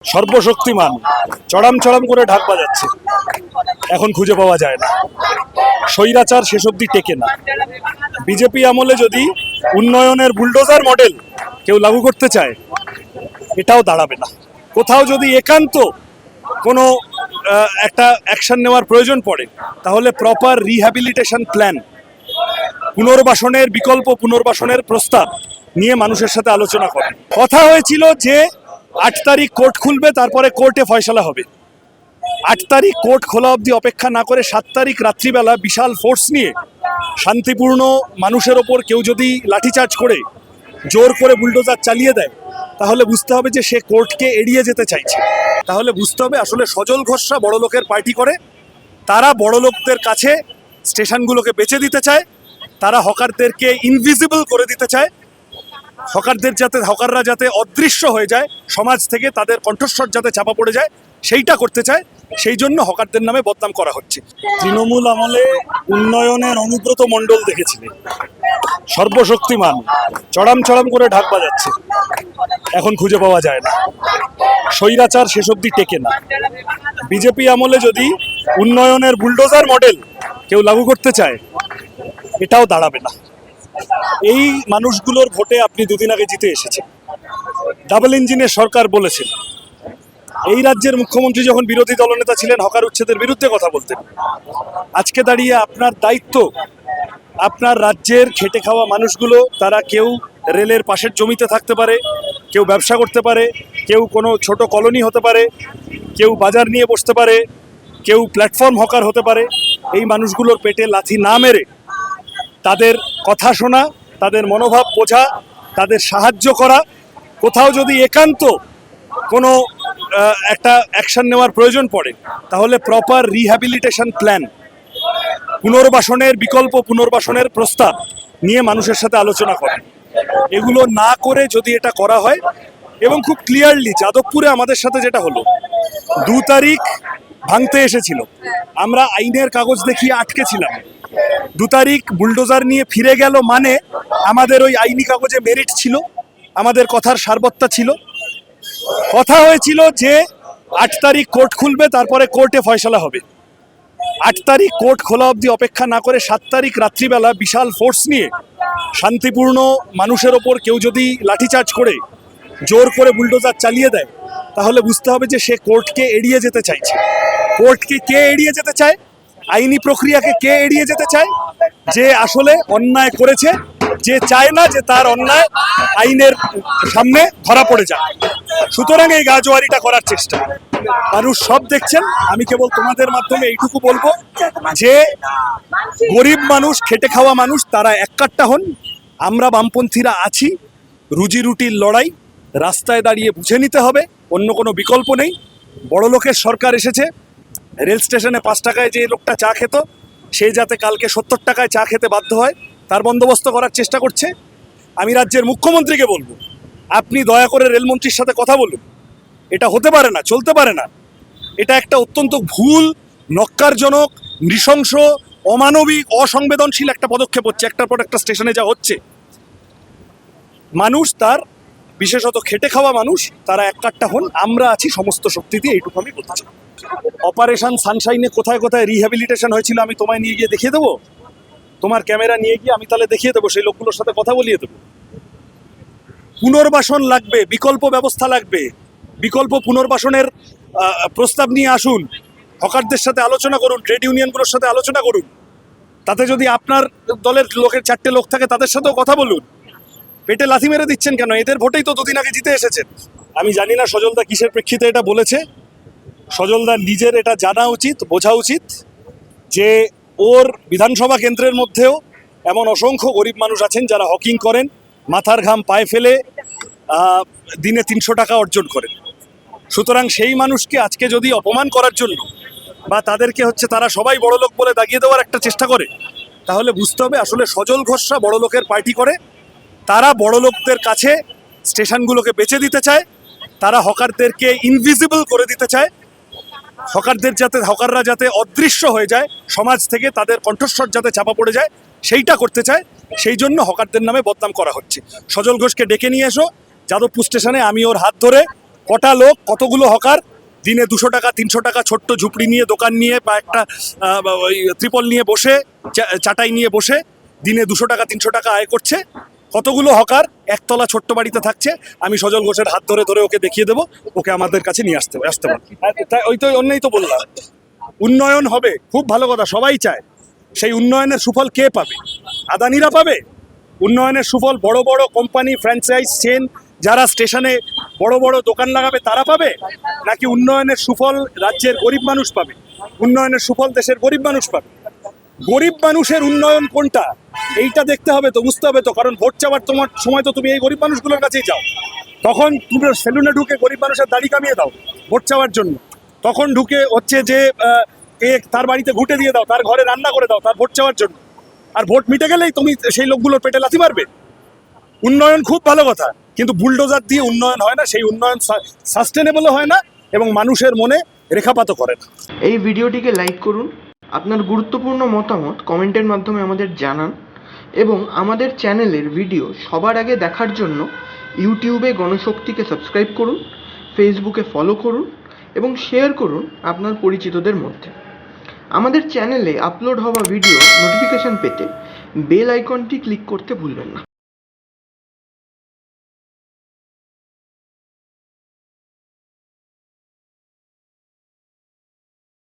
সর্বশক্তিমান চড়াম চড়াম করে ঢাক বাজাচ্ছে, এখন খুঁজে পাওয়া যায় না। স্বৈরাচার শেষ অবধি টেকে না। বিজেপি আমলে যদি উন্নয়নের বুলডোজার মডেল কেউ লাগু করতে চায়, এটাও দাঁড়াবে না। কোথাও যদি একান্ত কোনো একটা অ্যাকশন নেওয়ার প্রয়োজন পড়ে, তাহলে প্রপার রিহ্যাবিলিটেশন প্ল্যান, পুনর্বাসনের বিকল্প পুনর্বাসনের প্রস্তাব নিয়ে মানুষের সাথে আলোচনা করে। কথা হয়েছিল যে 8 তারিখ কোর্ট খুলবে, তারপরে কোর্টে ফয়সালা হবে। 8 তারিখ কোর্ট খোলা অবধি অপেক্ষা না করে 7 তারিখ রাত্রিবেলা বিশাল ফোর্স নিয়ে শান্তিপূর্ণ মানুষের ওপর কেউ যদি লাঠিচার্জ করে জোর করে বুলডোজার চালিয়ে দেয়, তাহলে বুঝতে হবে যে সে কোর্টকে এড়িয়ে যেতে চাইছে। তাহলে বুঝতে হবে আসলে সজল ঘোষরা বড় লোকের পার্টি করে, তারা বড় লোকদের কাছে স্টেশনগুলোকে বেচে দিতে চায়, তারা হকারদেরকে ইনভিজিবল করে দিতে চায়, হকাররা যাতে অদৃশ্য হয়ে যায় সমাজ থেকে, তাদের কণ্ঠস্বর যাতে চাপা পড়ে যায়, সেইটা করতে চায়। সেই জন্য হকারদের নামে বদনাম করা হচ্ছে। তৃণমূল আমলে উন্নয়নের অনুব্রত মণ্ডল দেখেছিলেন, সর্বশক্তিমান চড়াম চড়াম করে ঢাক বাজাচ্ছে, এখন খুঁজে পাওয়া যায় না। স্বৈরাচার শেষ অবধি টেকে না। বিজেপি আমলে যদি উন্নয়নের বুলডোজার মডেল কেউ লাগু করতে চায়, এটাও দাঁড়াবে না। এই মানুষগুলোর ভোটে আপনি দুদিন আগে জিতে এসেছেন। ডাবল ইঞ্জিনের সরকার বলেছেন। এই রাজ্যের মুখ্যমন্ত্রী যখন বিরোধী দলনেতা ছিলেন, হকার উচ্ছেদের বিরুদ্ধে কথা বলতেন। আজকে দাঁড়িয়ে আপনার দায়িত্ব, আপনার রাজ্যের খেটে খাওয়া মানুষগুলো, তারা কেউ রেলের পাশের জমিতে থাকতে পারে, কেউ ব্যবসা করতে পারে, কেউ কোনো ছোট কলোনি হতে পারে, কেউ বাজার নিয়ে বসতে পারে, কেউ প্ল্যাটফর্ম হকার হতে পারে। এই মানুষগুলোর পেটে লাথি না মেরে তাদের কথা শোনা, তাদের মনোভাব বোঝা, তাদের সাহায্য করা, কোথাও যদি একান্ত কোনো একটা অ্যাকশন নেওয়ার প্রয়োজন পড়ে, তাহলে প্রপার রিহ্যাবিলিটেশন প্ল্যান, পুনর্বাসনের বিকল্প পুনর্বাসনের প্রস্তাব নিয়ে মানুষের সাথে আলোচনা করে। এগুলো না করে যদি এটা করা হয়, এবং খুব ক্লিয়ারলি যাদবপুরে আমাদের সাথে যেটা হলো, 2 তারিখ ভাঙতে এসেছিল, আমরা আইনের কাগজ দেখিয়ে আটকেছিলাম। 2 তারিখ বুলডোজার নিয়ে ফিরে গেল, মানে আমাদের ওই আইনি কাগজে মেরিট ছিল, আমাদের কথার সারবত্তা ছিল। কথা হয়েছিল যে 8 তারিখ কোর্ট খুলবে, তারপরে কোর্টে ফয়সালা হবে। 8 তারিখ কোর্ট খোলা অবধি অপেক্ষা না করে 7 তারিখ রাত্রিবেলা বিশাল ফোর্স নিয়ে শান্তিপূর্ণ মানুষের ওপর কেউ যদি লাঠিচার্জ করে জোর করে বুলডোজার চালিয়ে দেয়, তাহলে বুঝতে হবে যে সে কোর্টকে এড়িয়ে যেতে চাইছে। কোর্টকে কে এড়িয়ে যেতে চায়? আইনি প্রক্রিয়াকে কে এড়িয়ে যেতে চায়? যে আসলে অন্যায় করেছে, যে চায় না যে তার অন্যায় আইনের সামনে ধরা পড়ে যায়। সুতরাং এই গাজোয়ারিটা করার চেষ্টা মানুষ সব দেখছেন। আমি কেবল তোমাদের মাধ্যমে এইটুকু বলবো যে গরিব মানুষ, খেটে খাওয়া মানুষ, তারা এককাট্টা হন। আমরা বামপন্থীরা আছি। রুজি রুটির লড়াই রাস্তায় দাঁড়িয়ে বুঝে নিতে হবে, অন্য কোনো বিকল্প নেই। বড় লোকের সরকার এসেছে। রেল স্টেশনে 5 টাকায় যে লোকটা চা খেত, সে যাতে কালকে 70 টাকায় চা খেতে বাধ্য হয়, তার বন্দোবস্ত করার চেষ্টা করছে। আমি রাজ্যের মুখ্যমন্ত্রীকে বলবো, আপনি দয়া করে রেলমন্ত্রীর সাথে কথা বলুন। এটা হতে পারে না, চলতে পারে না। এটা একটা অত্যন্ত ভুল, নক্কারজনক, নৃশংস, অমানবিক, অসংবেদনশীল একটা পদক্ষেপ হচ্ছে। একটার পর একটা স্টেশনে যা হচ্ছে, মানুষ, তার বিশেষত খেটে খাওয়া মানুষ, তারা এককাট্টা হন। আমরা আছি সমস্ত শক্তি দিয়ে, এইটুকু আমি বলতে চাই। অপারেশন সানশাইনে কোথায় কোথায় রিহ্যাবিলিটেশন হয়েছিল আমি তোমায় নিয়ে গিয়ে দেখিয়ে দেবো। তোমার ক্যামেরা নিয়ে গিয়ে আমি তাহলে দেখিয়ে দেবো, সেই লোকগুলোর সাথে কথা বলিয়ে দেবো। পুনর্বাসন লাগবে, বিকল্প ব্যবস্থা লাগবে। বিকল্প পুনর্বাসনের প্রস্তাব নিয়ে আসুন, হকারদের সাথে আলোচনা করুন, ট্রেড ইউনিয়নগুলোর সাথে আলোচনা করুন। তাতে যদি আপনার দলের লোকের 4টে লোক থাকে, তাদের সাথেও কথা বলুন। পেটে লাথি মেরে দিচ্ছেন কেন? এদের ভোটেই তো 2 দিন আগে জিতে এসেছেন। আমি জানি না সজলদা কিসের প্রেক্ষিতে এটা বলেছে। সজলদা নিজের এটা জানা উচিত, বোঝা উচিত যে ওর বিধানসভা কেন্দ্রের মধ্যেও এমন অসংখ্য গরিব মানুষ আছেন যারা হকিং করেন, মাথার ঘাম পায়ে ফেলে দিনে 300 টাকা অর্জন করেন। সুতরাং সেই মানুষকে আজকে যদি অপমান করার জন্য, বা তাদেরকে তারা সবাই বড় লোক বলে দাগিয়ে দেওয়ার একটা চেষ্টা করে, তাহলে বুঝতে হবে আসলে সজল ঘোষরা বড় লোকের পার্টি করে, তারা বড় লোকদের কাছে স্টেশনগুলোকে বেচে দিতে চায়, তারা হকারদেরকে ইনভিজিবল করে দিতে চায়, হকাররা যাতে অদৃশ্য হয়ে যায় সমাজ থেকে, তাদের কণ্ঠস্বর যাতে চাপা পড়ে যায়, সেইটা করতে চায়। সেই জন্য হকারদের নামে বদনাম করা হচ্ছে। সজল ঘোষকে ডেকে নিয়ে এসো যাদবপুর স্টেশনে, আমি ওর হাত ধরে কটা লোক, কতগুলো হকার দিনে 200 টাকা 300 টাকা ছোট্ট ঝুপড়ি নিয়ে, দোকান নিয়ে বা একটা ওই ত্রিপল নিয়ে বসে, চাটাই নিয়ে বসে দিনে 200 টাকা 300 টাকা আয় করছে। কতগুলো হকার একতলা ছোট্ট বাড়িতে থাকছে, আমি সজল ঘোষের হাত ধরে ধরে ওকে দেখিয়ে দেবো, ওকে আমাদের কাছে নিয়ে আসতে পারবে। ওই তো অন্যই তো বললাম, উন্নয়ন হবে, খুব ভালো কথা, সবাই চায়। সেই উন্নয়নের সুফল কে পাবে? আদানিরা পাবে উন্নয়নের সুফল? বড় বড় কোম্পানি, ফ্র্যাঞ্চাইজ চেন যারা স্টেশনে বড় বড় দোকান লাগাবে তারা পাবে? নাকি উন্নয়নের সুফল রাজ্যের গরিব মানুষ পাবে? উন্নয়নের সুফল দেশের গরিব মানুষ পাবে। গরিব মানুষের উন্নয়ন কোনটা এইটা দেখতে হবে তো, বুঝতে হবে তো। কারণ ভোট চাওয়ার তোমার সময় তো তুমি এই গরিব মানুষগুলোর কাছেই যাও। তখন তুমি সেলুনে ঢুকে গরিব মানুষের দাড়ি কামিয়ে দাও ভোট চাওয়ার জন্য। তখন ঢুকে হচ্ছে যে তার বাড়িতে ঘুঁটে দিয়ে দাও, তার ঘরে রান্না করে দাও তার ভোট চাওয়ার জন্য। আর ভোট মিটে গেলেই তুমি সেই লোকগুলোর পেটে লাথি মারবে। উন্নয়ন খুব ভালো কথা, কিন্তু বুলডোজার দিয়ে উন্নয়ন হয় না, সেই উন্নয়ন সাস্টেনেবলও হয় না এবং মানুষের মনে রেখাপাতও করে না। এই ভিডিওটিকে লাইক করুন, আপনার গুরুত্বপূর্ণ মতামত কমেন্টের মাধ্যমে আমাদের জানান এবং আমাদের চ্যানেলের ভিডিও সবার আগে দেখার জন্য ইউটিউবে গণশক্তিকে সাবস্ক্রাইব করুন, ফেসবুকে ফলো করুন এবং শেয়ার করুন আপনার পরিচিতদের মধ্যে। আমাদের চ্যানেলে আপলোড হওয়া ভিডিও নোটিফিকেশন পেতে বেল আইকনটি ক্লিক করতে ভুলবেন না।